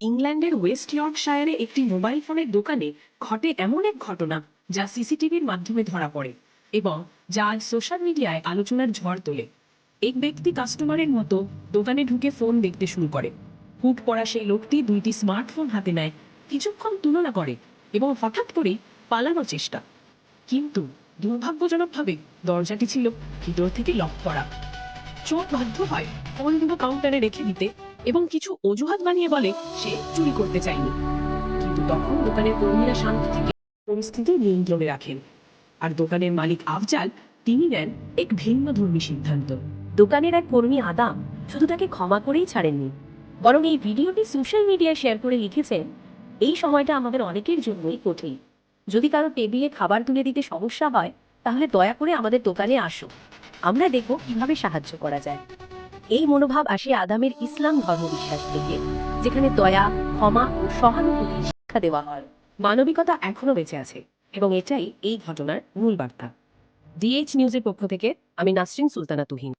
ইংল্যান্ডের ওয়েস্ট ইয়র্কশায়ারে একটি মোবাইল ফোনের দোকানে ঘটে এমন এক ঘটনা যা সিসিটিভির মাধ্যমে ধরা পড়ে এবং যা আজ সোশ্যাল মিডিয়ায় আলোচনার ঝড় তোলে। এক ব্যক্তি কাস্টমারের মতো দোকানে ঢুকে ফোন দেখতে শুরু করে। হুট পড়া সেই লোকটি দুইটি স্মার্টফোন হাতে নেয়, কিছুক্ষণ তুলনা করে এবং হঠাৎ করেই পালানোর চেষ্টা। কিন্তু দুর্ভাগ্যজনকভাবে দরজাটি ছিল ভিতর থেকে লক করা। চোর বাধ্য হয় ফোনগুলো কাউন্টারে রেখে দিতে এবং কিছু অজুহাত বানিয়ে বলে সে চুরি করতে চায়নি। কিন্তু তখন দোকানের কর্মীরা শান্ত থেকে পরিস্থিতি নিয়ন্ত্রণে রাখেন, আর দোকানের মালিক আফজাল তিনি নেন এক ভিন্নধর্মী সিদ্ধান্ত। দোকানের এক কর্মী আদাম শুধু তাকে ক্ষমা করেই ছাড়েননি, বরং এই ভিডিওটি সোশ্যাল মিডিয়ায় শেয়ার করে লিখেছেন, এই সময়টা আমাদের অনেকের জন্যই কঠিন। যদি কারো টেবিলে খাবার তুলে দিতে সমস্যা হয়, তাহলে দয়া করে আমাদের দোকানে আসো, আমরা দেখব কিভাবে সাহায্য করা যায়। এই মনোভাব আসে আদামের ইসলাম ধর্মবিশ্বাস থেকে, যেখানে দয়া, ক্ষমা ও সহানুভূতির শিক্ষা দেওয়া হয়। মানবিকতা এখনো বেঁচে আছে এবং এটাই এই ঘটনার মূল বার্তা। ডিএইচ নিউজের পক্ষ থেকে আমি নাসরিন সুলতানা তুহিন।